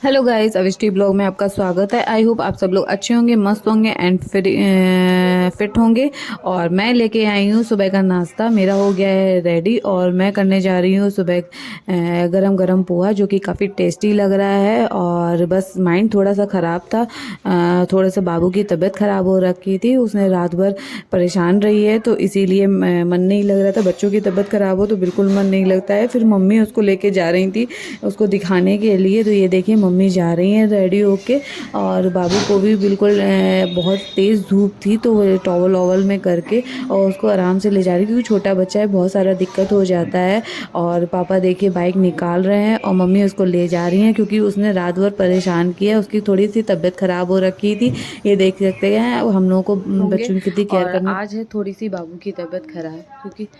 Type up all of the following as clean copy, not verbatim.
Hello guys, अविष्टी blog में आपका स्वागत है। आई होप आप सब लोग अच्छे होंगे, मस्त होंगे एंड फिट होंगे। और मैं लेके आई हूँ सुबह का नाश्ता। मेरा हो गया है रेडी और मैं करने जा रही हूँ सुबह गरम गरम पोहा, जो कि काफ़ी टेस्टी लग रहा है। और बस माइंड थोड़ा सा ख़राब था, थोड़ा सा बाबू की तबीयत ख़राब हो रखी थी, उसने रात भर परेशान रही है, तो इसीलिए मन नहीं लग रहा था। बच्चों की तबीयत ख़राब हो तो बिल्कुल मन नहीं लगता है। फिर मम्मी उसको लेके जा रही थी उसको दिखाने के लिए। तो ये देखिए मम्मी जा रही हैं रेडी होके, और बाबू को भी बिल्कुल बहुत तेज़ धूप थी तो वो टॉवल वॉवल में करके और उसको आराम से ले जा रही है, क्योंकि छोटा बच्चा है, बहुत सारा दिक्कत हो जाता है। और पापा देखिए बाइक निकाल रहे हैं और मम्मी उसको ले जा रही हैं, क्योंकि उसने रात भर परेशान किया, उसकी थोड़ी सी तबीयत ख़राब हो रखी थी। ये देख सकते हैं हम लोगों को होंगे। बच्चों की कितनी केयर और करनी। आज है थोड़ी सी बाबू की तबीयत खराब,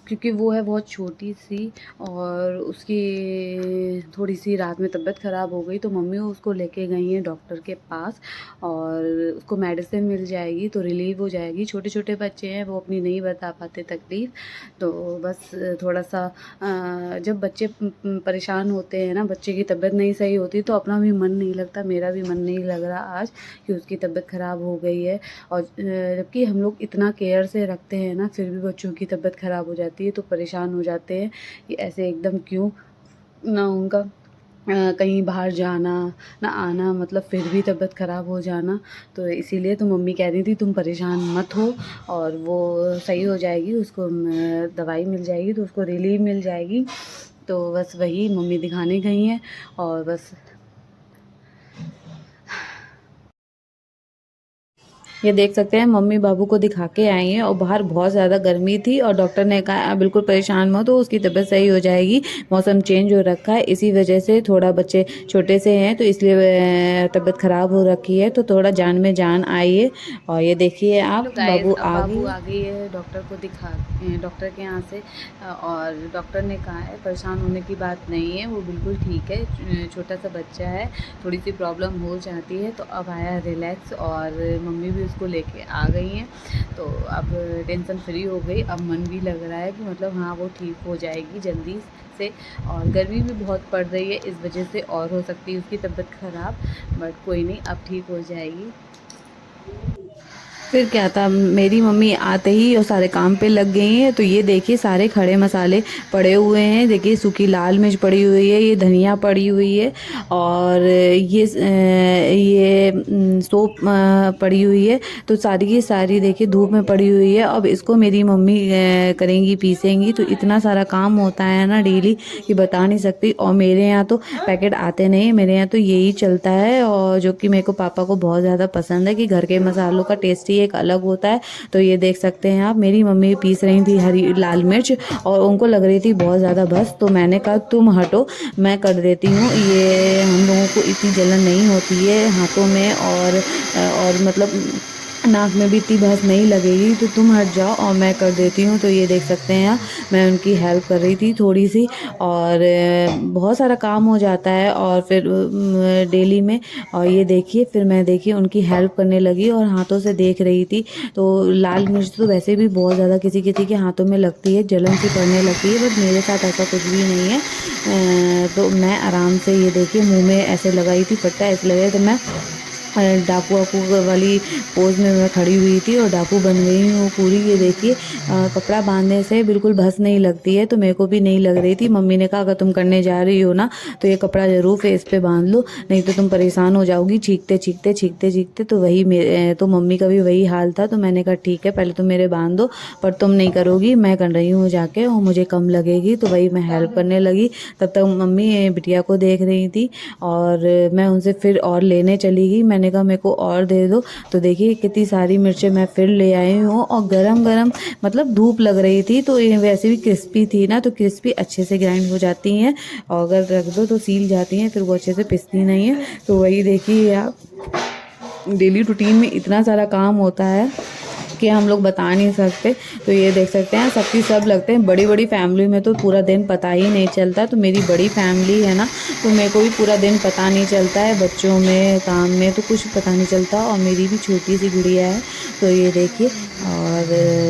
क्योंकि वो है बहुत छोटी सी, और उसकी थोड़ी सी रात में तबीयत ख़राब हो गई, तो मम्मी उसको लेके गई हैं डॉक्टर के पास। और उसको मेडिसिन मिल जाएगी तो रिलीव हो जाएगी। छोटे छोटे बच्चे हैं, वो अपनी नहीं बता पाते तकलीफ़। तो बस थोड़ा सा जब बच्चे परेशान होते हैं ना, बच्चे की तबीयत नहीं सही होती, तो अपना भी मन नहीं लगता। मेरा भी मन नहीं लग रहा आज कि उसकी तबीयत ख़राब हो गई है। और जबकि हम लोग इतना केयर से रखते हैं ना, फिर भी बच्चों की तबीयत ख़राब हो जाती है तो परेशान हो जाते हैं कि ऐसे एकदम क्यों ना उनका कहीं बाहर जाना ना आना, मतलब फिर भी तबीयत ख़राब हो जाना। तो इसीलिए तो मम्मी कह रही थी तुम परेशान मत हो, और वो सही हो जाएगी, उसको दवाई मिल जाएगी तो उसको रिलीव मिल जाएगी। तो बस वही मम्मी दिखाने गई हैं। और बस ये देख सकते हैं मम्मी बाबू को दिखा के आई हैं, और बाहर बहुत ज़्यादा गर्मी थी और डॉक्टर ने कहा बिल्कुल परेशान मत हो, उसकी तबीयत सही हो जाएगी। मौसम चेंज हो रखा है, इसी वजह से थोड़ा बच्चे छोटे से हैं तो इसलिए तबीयत ख़राब हो रखी है, तो थोड़ा जान में जान आई है। और ये देखिए हेलो आप, गाइस, बाबू अब आ बाबू गई। आ गई है डॉक्टर को दिखा, डॉक्टर के यहाँ से। और डॉक्टर ने कहा है परेशान होने की बात नहीं है, वो बिल्कुल ठीक है। छोटा सा बच्चा है, थोड़ी सी प्रॉब्लम हो जाती है, तो अब आया रिलैक्स। और मम्मी भी उसको लेके आ गई हैं, तो अब टेंशन फ्री हो गई। अब मन भी लग रहा है कि मतलब हाँ वो ठीक हो जाएगी जल्दी से। और गर्मी भी बहुत पड़ रही है, इस वजह से और हो सकती है उसकी तबीयत ख़राब, बट कोई नहीं, अब ठीक हो जाएगी। फिर क्या था, मेरी मम्मी आते ही और सारे काम पे लग गई हैं। तो ये देखिए सारे खड़े मसाले पड़े हुए हैं, देखिए सूखी लाल मिर्च पड़ी हुई है, ये धनिया पड़ी हुई है, और ये सोप पड़ी हुई है। तो सारी की सारी देखिए धूप में पड़ी हुई है। अब इसको मेरी मम्मी करेंगी, पीसेंगी। तो इतना सारा काम होता है ना डेली कि बता नहीं सकती। और मेरे यहाँ तो पैकेट आते नहीं, मेरे यहाँ तो यही चलता है, और जो कि मेरे को पापा को बहुत ज़्यादा पसंद है कि घर के मसालों का टेस्ट ही एक अलग होता है। तो ये देख सकते हैं आप, मेरी मम्मी पीस रही थी हरी लाल मिर्च, और उनको लग रही थी बहुत ज़्यादा बस। तो मैंने कहा तुम हटो, मैं कर देती हूँ। ये हम लोगों को इतनी जलन नहीं होती है हाथों में, और मतलब नाक में भी इतनी भस नहीं लगेगी, तो तुम हट जाओ और मैं कर देती हूँ। तो ये देख सकते हैं आप, मैं उनकी हेल्प कर रही थी थोड़ी सी। और बहुत सारा काम हो जाता है और फिर डेली में। और ये देखिए फिर मैं देखिए उनकी हेल्प करने लगी और हाथों से देख रही थी। तो लाल मिर्च तो वैसे भी बहुत ज़्यादा किसी किसी के हाथों में लगती है, जलन सी पड़ने लगती है, बट मेरे साथ ऐसा कुछ भी नहीं है। तो मैं आराम से ये देखिए मुंह में ऐसे लगाई थी फट्टा, ऐसे लगे तो मैं डाकू वाकू वाली पोज में मैं खड़ी हुई थी और डाकू बन गई हूँ पूरी। ये देखिए कपड़ा बांधने से बिल्कुल भस नहीं लगती है, तो मेरे को भी नहीं लग रही थी। मम्मी ने कहा अगर तुम करने जा रही हो ना तो ये कपड़ा ज़रूर फेस पे बांध लो, नहीं तो तुम परेशान हो जाओगी चीखते चीखते चीखते चीखते। तो वही मेरे तो मम्मी का भी वही हाल था। तो मैंने कहा ठीक है पहले तुम मेरे बांध दो, पर तुम नहीं करोगी, मैं कर रही हूँ जाके, और मुझे कम लगेगी। तो वही मैं हेल्प करने लगी। तब तक मम्मी बिटिया को देख रही थी, और मैं उनसे फिर और लेने चली गई। मैंने कहा मेरे को और दे दो। तो देखिए कितनी सारी मिर्चें मैं फिर ले आई हूँ, और गरम गरम मतलब धूप लग रही थी, तो ये वैसे भी क्रिस्पी थी ना, तो क्रिस्पी अच्छे से ग्राइंड हो जाती हैं, और अगर रख दो तो सील जाती हैं, फिर वो अच्छे से पिसती नहीं है। तो वही देखिए आप, डेली रूटीन में इतना सारा काम होता है कि हम लोग बता नहीं सकते। तो ये देख सकते हैं सबकी सब लगते हैं। बड़ी बड़ी फैमिली में तो पूरा दिन पता ही नहीं चलता। तो मेरी बड़ी फैमिली है ना, तो मेरे को भी पूरा दिन पता नहीं चलता है, बच्चों में काम में तो कुछ पता नहीं चलता। और मेरी भी छोटी सी गुड़िया है। तो ये देखिए, और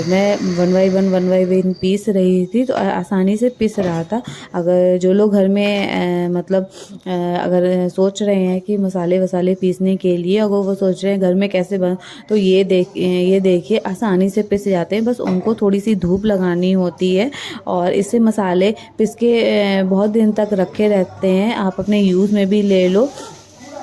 मैं वन बाई वन पीस रही थी, तो आसानी से पिस रहा था। अगर जो लोग घर में मतलब अगर सोच रहे हैं कि मसाले वसाले पीसने के लिए, अगर वो सोच रहे हैं घर में कैसे बन, तो ये देखिए आसानी से पिस जाते हैं। बस उनको थोड़ी सी धूप लगानी होती है और इससे मसाले पिस के बहुत दिन तक रखे रहते हैं। आप अपने यूज़ में भी ले लो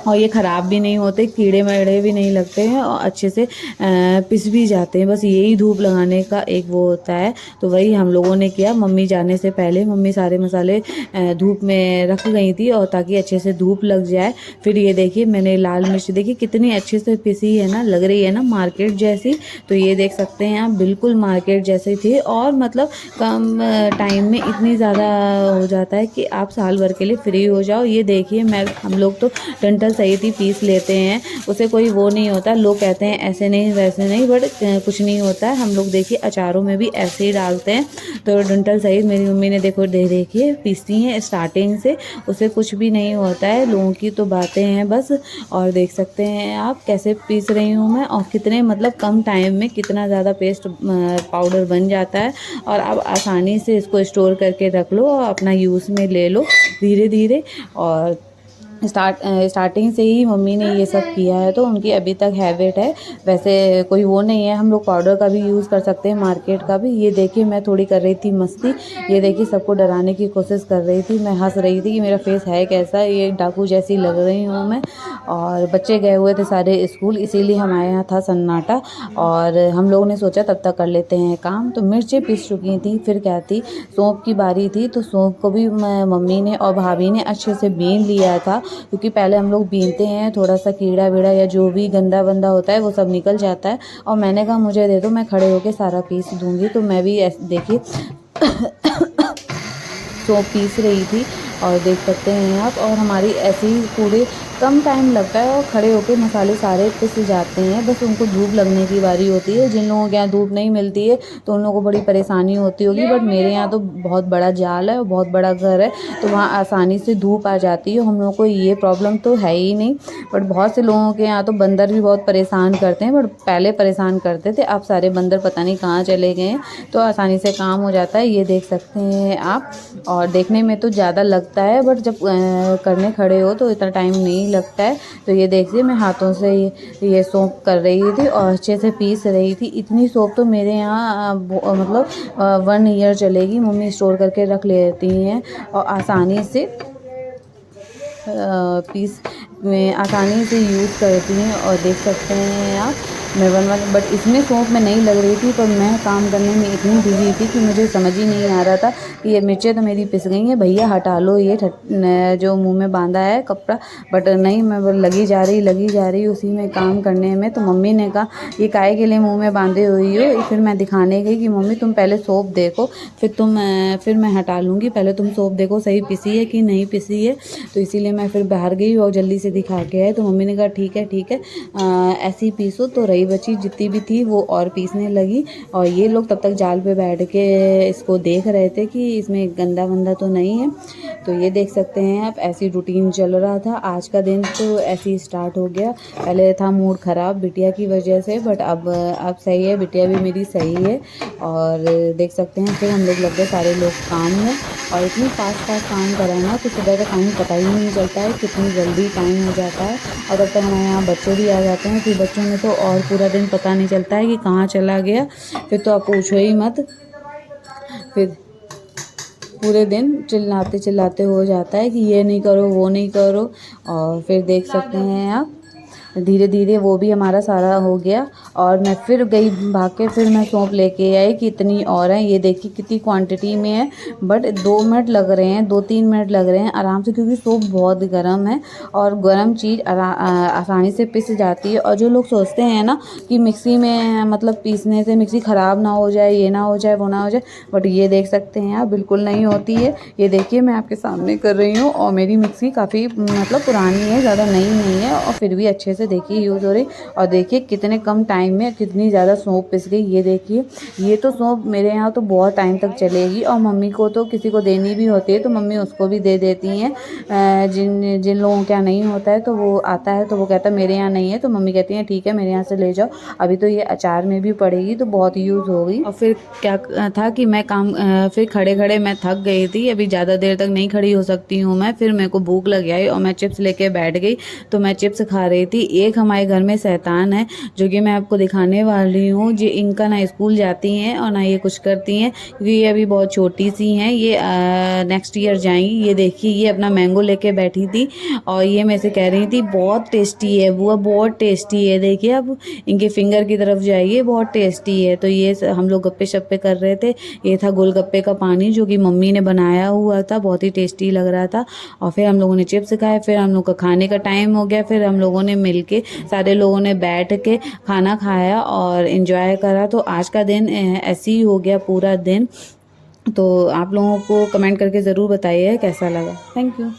और ये ख़राब भी नहीं होते, कीड़े मकोड़े भी नहीं लगते हैं और अच्छे से पिस भी जाते हैं। बस यही धूप लगाने का एक वो होता है। तो वही हम लोगों ने किया। मम्मी जाने से पहले मम्मी सारे मसाले धूप में रख गई थी और ताकि अच्छे से धूप लग जाए। फिर ये देखिए मैंने लाल मिर्च देखिए कितनी अच्छे से पिसी है ना, लग रही है ना मार्केट जैसी। तो ये देख सकते हैं आप, बिल्कुल मार्केट जैसे थी और मतलब कम टाइम में इतनी ज़्यादा हो जाता है कि आप साल भर के लिए फ्री हो जाओ। ये देखिए हम लोग तो डंठल सही थी पीस लेते हैं, उसे कोई वो नहीं होता। लोग कहते हैं ऐसे नहीं वैसे नहीं, बट कुछ नहीं होता है। हम लोग देखिए अचारों में भी ऐसे ही डालते हैं। तो डंठल सही मेरी मम्मी ने देखिए पीसती हैं स्टार्टिंग से, उसे कुछ भी नहीं होता है। लोगों की तो बातें हैं बस। और देख सकते हैं आप कैसे पीस रही हूँ मैं और कितने मतलब कम टाइम में कितना ज़्यादा पेस्ट पाउडर बन जाता है। और अब आसानी से इसको स्टोर करके रख लो और अपना यूज़ में ले लो धीरे धीरे। और स्टार्टिंग से ही मम्मी ने ये सब किया है तो उनकी अभी तक हैबिट है। वैसे कोई वो नहीं है, हम लोग पाउडर का भी यूज़ कर सकते हैं, मार्केट का भी। ये देखिए मैं थोड़ी कर रही थी मस्ती। ये देखिए सबको डराने की कोशिश कर रही थी। मैं हंस रही थी कि मेरा फेस है कैसा, ये डाकू जैसी लग रही हूँ मैं। और बच्चे गए हुए थे सारे स्कूल, इसीलिए हमारे यहाँ था सन्नाटा। और हम लोगों ने सोचा तब तक कर लेते हैं काम। तो मिर्चें पिस चुकी थी। फिर क्या थी, सौंफ की बारी थी। तो सौंफ को भी मम्मी ने और भाभी ने अच्छे से बीन लिया था, क्योंकि पहले हम लोग बीनते हैं थोड़ा सा कीड़ा वीड़ा या जो भी गंदा बंदा होता है वो सब निकल जाता है। और मैंने कहा मुझे दे दो, मैं खड़े होके सारा पीस दूंगी। तो मैं भी देखिए सौंफ पीस रही थी और देख सकते हैं आप। और हमारी ऐसे ही पूरे कम टाइम लगता है और खड़े होके मसाले सारे पिस जाते हैं। बस उनको धूप लगने की बारी होती है। जिन लोगों के यहाँ धूप नहीं मिलती है तो उन लोगों को बड़ी परेशानी होती होगी, बट मेरे यहाँ तो बहुत बड़ा जाल है और बहुत बड़ा घर है, तो वहाँ आसानी से धूप आ जाती है। हम लोगों को ये प्रॉब्लम तो है ही नहीं। बट बहुत से लोगों के यहाँ तो बंदर भी बहुत परेशान करते हैं, बट पहले परेशान करते थे, अब सारे बंदर पता नहीं कहाँ चले गए हैं, तो आसानी से काम हो जाता है। ये देख सकते हैं आप। और देखने में तो ज़्यादा लगता है, बट जब करने खड़े हो तो इतना टाइम नहीं लगता है। तो ये देखिए मैं हाथों से ये सौंफ कर रही थी और अच्छे से पीस रही थी। इतनी सौंफ तो मेरे यहाँ मतलब 1 ईयर चलेगी। मम्मी स्टोर करके रख लेती हैं और आसानी से पीस में आसानी से यूज़ करती हैं। और देख सकते हैं आप मैं बट इसमें सौंफ में नहीं लग रही थी, पर मैं काम करने में इतनी बिजी थी कि मुझे समझ ही नहीं आ रहा था कि ये मिर्चें तो मेरी पिस गई हैं, भैया हटा लो ये जो मुंह में बांधा है कपड़ा। बट नहीं, मैं लगी जा रही उसी में काम करने में। तो मम्मी ने कहा ये काहे के लिए मुँह में बांधे हुई हो। फिर मैं दिखाने गई कि मम्मी तुम पहले सौंफ देखो, फिर मैं हटा लूँगी, पहले तुम सौंफ देखो सही पिसी है कि नहीं पिसी है। तो इसीलिए मैं फिर बाहर गई और जल्दी से दिखा के आए। तो मम्मी ने कहा ठीक है ऐसी पीसो। तो रही बची जितनी भी थी वो और पीसने लगी। और ये लोग तब तक जाल पे बैठ के इसको देख रहे थे कि इसमें गंदा वंदा तो नहीं है। तो ये देख सकते हैं आप, ऐसी रूटीन चल रहा था। आज का दिन तो ऐसे ही स्टार्ट हो गया। पहले था मूड ख़राब बिटिया की वजह से, बट अब सही है, बिटिया भी मेरी सही है। और देख सकते हैं फिर हम लोग लग गए सारे लोग काम में। और इतनी फास्ट काम करा ना तो सुबह का टाइम पता ही नहीं चलता है, कितनी जल्दी टाइम हो जाता है। और तब तक हमारे यहाँ बच्चे भी आ जाते हैं, फिर बच्चों में तो और पूरा दिन पता नहीं चलता है कि कहाँ चला गया। फिर तो आप पूछो ही मत, फिर पूरे दिन चिल्लाते हो जाता है कि ये नहीं करो वो नहीं करो। और फिर देख सकते हैं आप धीरे धीरे वो भी हमारा सारा हो गया। और मैं फिर गई भाग के, फिर मैं सौंफ लेके आई कि इतनी और है। ये देखिए कितनी क्वांटिटी में है, बट 2 मिनट लग रहे हैं, 2-3 मिनट लग रहे हैं आराम से, क्योंकि सौंफ बहुत गर्म है और गर्म चीज़ आसानी से पिस जाती है। और जो लोग सोचते हैं ना कि मिक्सी में मतलब पीसने से मिक्सी ख़राब ना हो जाए, ये ना हो जाए वो ना हो जाए, बट ये देख सकते हैं आप बिल्कुल नहीं होती है। ये देखिए मैं आपके सामने कर रही हूँ और मेरी मिक्सी काफ़ी मतलब पुरानी है, ज़्यादा नई नहीं है, और फिर भी अच्छे से से देखिए यूज़ हो रही। और देखिए कितने कम टाइम में कितनी ज़्यादा सौंफ पिस गई। ये देखिए, ये तो सौंफ मेरे यहाँ तो बहुत टाइम तक चलेगी। और मम्मी को तो किसी को देनी भी होती है तो मम्मी उसको भी दे देती हैं। जिन जिन लोगों के यहाँ नहीं होता है तो वो आता है तो वो कहता है मेरे यहाँ नहीं है, तो मम्मी कहती हैं ठीक है मेरे यहाँ से ले जाओ। अभी तो ये अचार में भी पड़ेगी तो बहुत यूज़ होगी। और फिर क्या था कि मैं फिर खड़े खड़े मैं थक गई थी। अभी ज़्यादा देर तक नहीं खड़ी हो सकती हूँ मैं। फिर मेरे को भूख लग आई और मैं चिप्स लेके बैठ गई। तो मैं चिप्स खा रही थी। एक हमारे घर में शैतान है जो कि मैं आपको दिखाने वाली हूँ। जी, इनका ना स्कूल जाती हैं और ना ये कुछ करती हैं, क्योंकि ये अभी बहुत छोटी सी हैं। ये नेक्स्ट ईयर जाएंगी। ये देखिए, ये अपना मैंगो लेके बैठी थी और ये मेरे से कह रही थी बहुत टेस्टी है बुआ, बहुत टेस्टी है। देखिए अब इनके फिंगर की तरफ जाइए, बहुत टेस्टी है। तो ये हम लोग गप्पे शप्पे कर रहे थे। ये था गोलगप्पे का पानी जो कि मम्मी ने बनाया हुआ था, बहुत ही टेस्टी लग रहा था। और फिर हम लोगों ने चिप्स खाए। फिर हम लोग का खाने का टाइम हो गया। फिर हम लोगों ने मिल के सारे लोगों ने बैठ के खाना खाया और इन्जॉय करा। तो आज का दिन ऐसे ही हो गया पूरा दिन। तो आप लोगों को कमेंट करके ज़रूर बताइए कैसा लगा। Thank you.